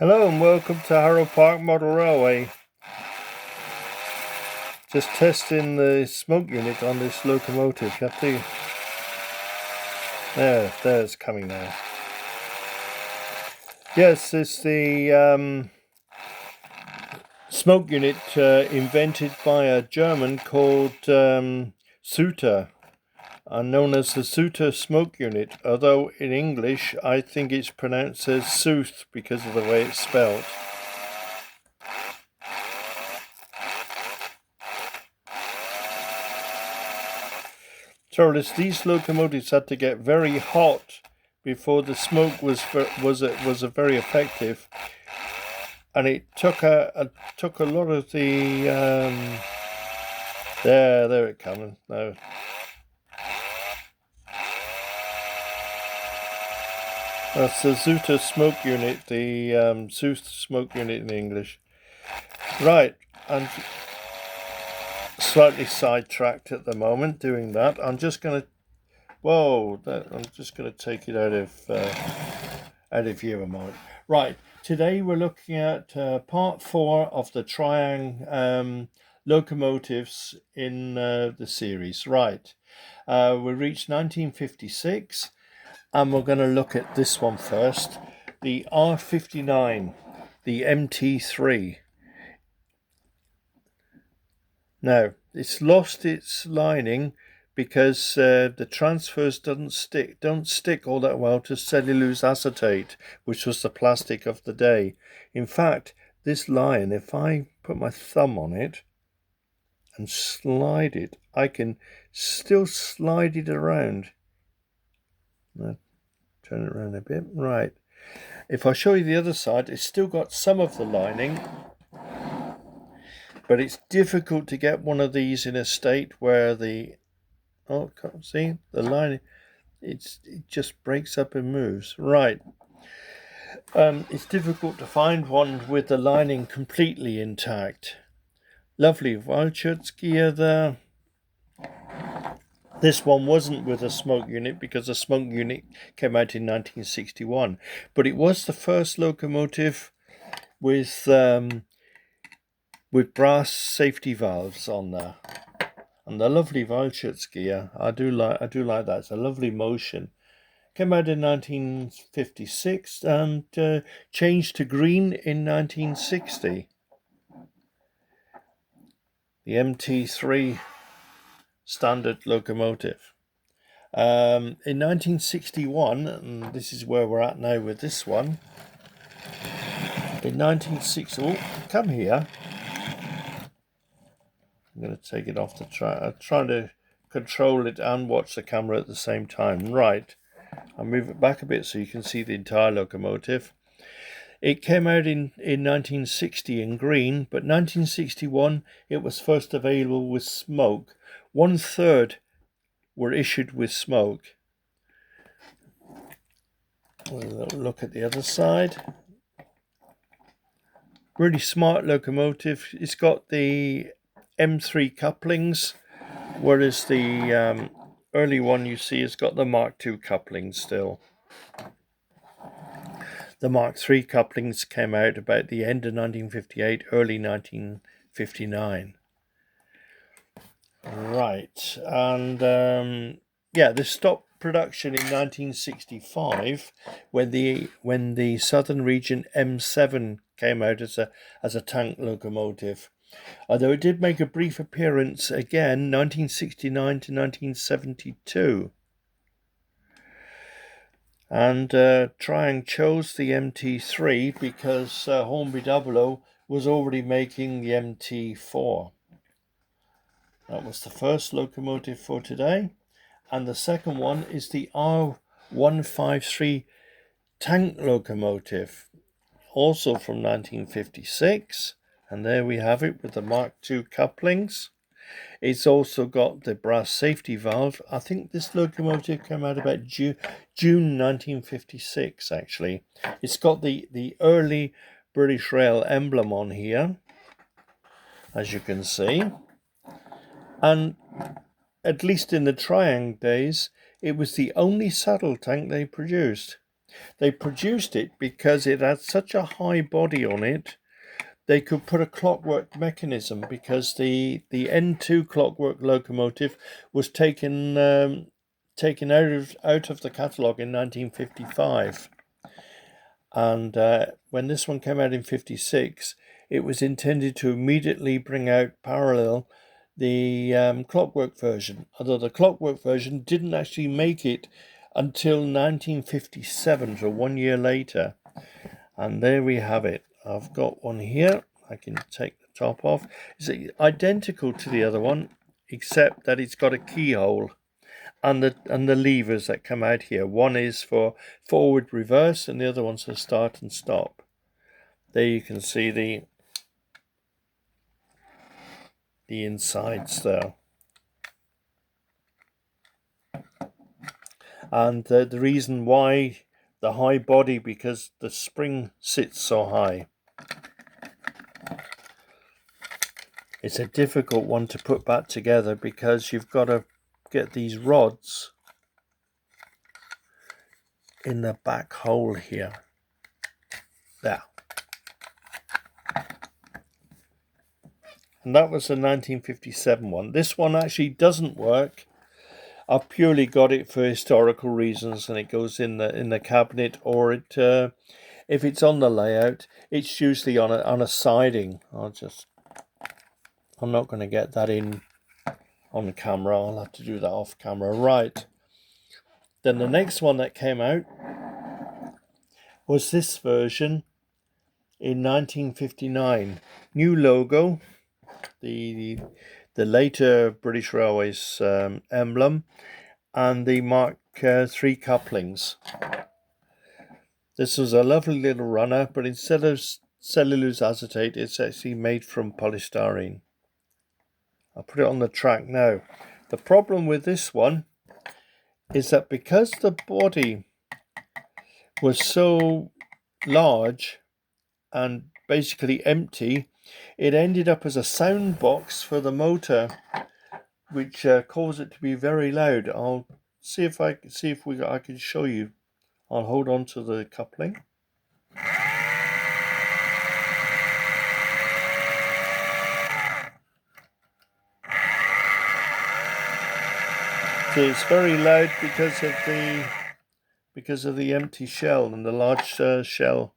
Hello and welcome to Harrow Park Model Railway. Just testing the smoke unit on this locomotive. You have to... There it's coming now. Yes, it's the smoke unit invented by a German called Suter, and known as the Suter smoke unit, although in English I think it's pronounced as Sooth because of the way it's spelled. So these locomotives had to get very hot before the smoke was very effective, and it took a lot of the there it coming now. That's the Zuta smoke unit, the Sooth smoke unit in English. Right, and slightly sidetracked at the moment doing that. I'm just going to I'm just going to take it out of view a moment. Right, today we're looking at part 4 of the Triang locomotives in the series. Right, we reached 1956, and we're going to look at this one first, the R59, the MT3. Now, it's lost its lining because the transfers don't stick all that well to cellulose acetate, which was the plastic of the day. In fact, this line, if I put my thumb on it and slide it, I can still slide it around. Now, turn it around a bit. Right. If I show you the other side, it's still got some of the lining, but it's difficult to get one of these in a state where the see the line, it just breaks up and moves. Right. It's difficult to find one with the lining completely intact. Lovely Walchert's there. This one wasn't with a smoke unit because the smoke unit came out in 1961, but it was the first locomotive with brass safety valves on there. And the lovely Walchert's gear, I do like that. It's a lovely motion. Came out in 1956 and changed to green in 1960. The MT3 standard locomotive. In 1961, and this is where we're at now with this one. In 1960, come here. I'm going to take it off the track. I'm trying to control it and watch the camera at the same time. Right. I'll move it back a bit so you can see the entire locomotive. It came out in 1960 in green, but 1961 it was first available with smoke. 1/3 were issued with smoke. We'll look at the other side. Really smart locomotive. It's got the M3 couplings, whereas the early one you see has got the Mark II couplings still. The Mark III couplings came out about the end of 1958, early 1959. Right, and this stopped production in 1965 when the Southern Region M7 came out as a tank locomotive. Although it did make a brief appearance again, 1969 to 1972. And Triang chose the MT3 because Hornby 00 was already making the MT4. That was the first locomotive for today. And the second one is the R153 tank locomotive, also from 1956. And there we have it with the Mark II couplings. It's also got the brass safety valve. I think this locomotive came out about June 1956, actually. It's got the early British Rail emblem on here, as you can see. And at least in the Triang days, it was the only saddle tank they produced. They produced it because it had such a high body on it. They could put a clockwork mechanism, because the N2 clockwork locomotive was taken out of the catalogue in 1955, and when this one came out in 56, it was intended to immediately bring out parallel the clockwork version, although the clockwork version didn't actually make it until 1957, so 1 year later. And there we have it. I've got one here. I can take the top off. It's identical to the other one, except that it's got a keyhole and the levers that come out here. One is for forward, reverse, and the other one's for start and stop. There you can see the insides there. And the reason why the high body, because the spring sits so high. It's a difficult one to put back together, because you've got to get these rods in the back hole here. There. And that was the 1957 one. This one actually doesn't work. I've purely got it for historical reasons, and it goes in the cabinet, or it if it's on the layout, it's usually on a siding. I'm not going to get that in on the camera. I'll have to do that off camera. Right. Then the next one that came out was this version in 1959. New logo, the later British Railways emblem, and the Mark III couplings. This was a lovely little runner, but instead of cellulose acetate, it's actually made from polystyrene. I'll put it on the track now. The problem with this one is that because the body was so large and basically empty, it ended up as a sound box for the motor, which caused it to be very loud. I'll see if I can show you. I'll hold on to the coupling. So it's very loud because of the empty shell and the large shell.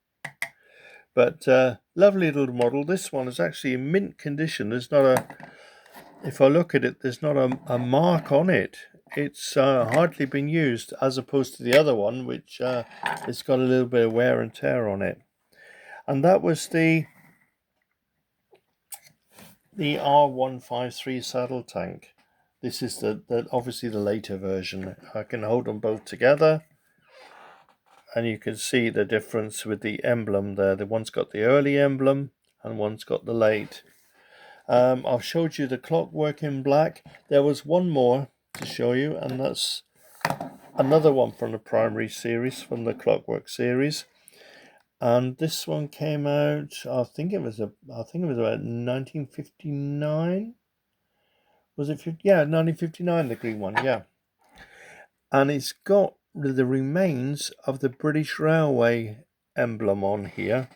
But lovely little model. This one is actually in mint condition. There's not if I look at it, there's not a mark on it. It's hardly been used, as opposed to the other one, which it's got a little bit of wear and tear on it. And that was the R153 Saddle Tank. This is the obviously the later version. I can hold them both together, and you can see the difference with the emblem there. The one's got the early emblem and one's got the late. I've showed you the clockwork in black. There was one more to show you, and that's another one from the primary series, from the clockwork series. And this one came out, I think it was about 1959. Was it 50? Yeah, 1959, the green one, yeah. And it's got the remains of the British Railway emblem on here.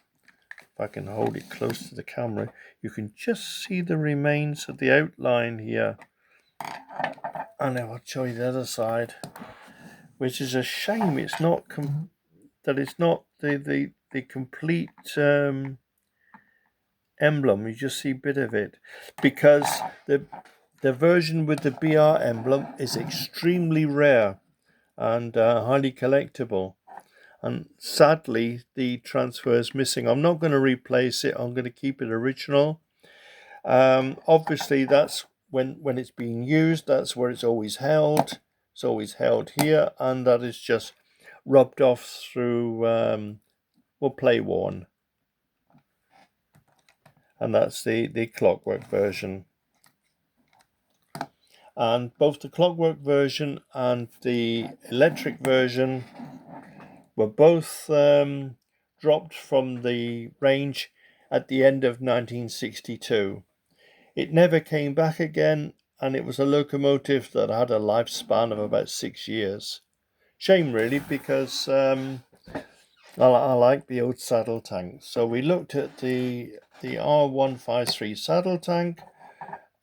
If I can hold it close to the camera, you can just see the remains of the outline here. And now I'll show you the other side, which is a shame. It's not it's not the complete emblem. You just see a bit of it, because the version with the BR emblem is extremely rare and highly collectible. And sadly, the transfer is missing. I'm not going to replace it. I'm going to keep it original. Obviously, that's when it's being used, that's where it's always held. It's always held here, and that is just rubbed off through play worn. And that's the clockwork version. And both the clockwork version and the electric version were both dropped from the range at the end of 1962. It never came back again, and it was a locomotive that had a lifespan of about 6 years. Shame, really, because I like the old saddle tank. So we looked at the R153 Saddle Tank,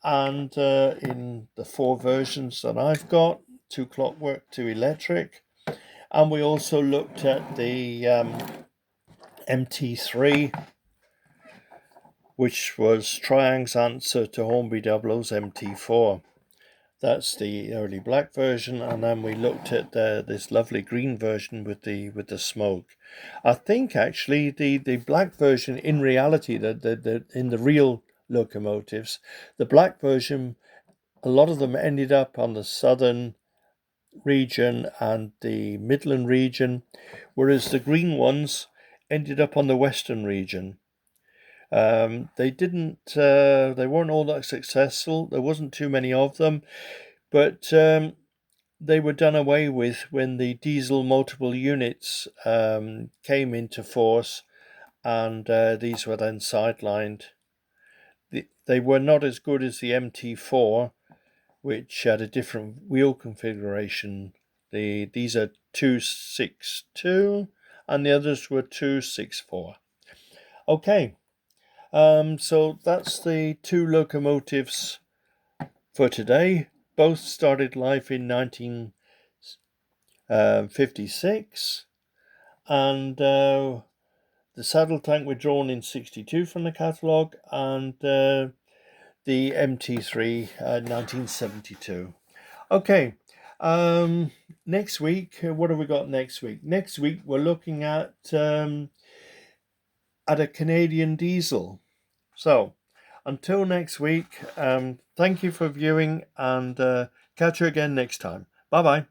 and in the 4 versions that I've got, 2 clockwork, 2 electric, and we also looked at the MT3, which was Triang's answer to Hornby 00's MT4. That's the early black version, and then we looked at this lovely green version with the smoke. I think actually the black version, in reality, the in the real locomotives, the black version, a lot of them ended up on the southern region and the Midland region, whereas the green ones ended up on the western region. They didn't. They weren't all that successful. There wasn't too many of them, but they were done away with when the diesel multiple units came into force, and these were then sidelined. They were not as good as the MT4, which had a different wheel configuration. These are 262, and the others were 264. Okay, so that's the 2 locomotives for today. Both started life in 1956, and the saddle tank were drawn in 62 from the catalogue, and the MT3 1972. Okay, next week, what have we got next week? Next week we're looking at a Canadian diesel. So until next week, thank you for viewing, and catch you again next time. Bye bye.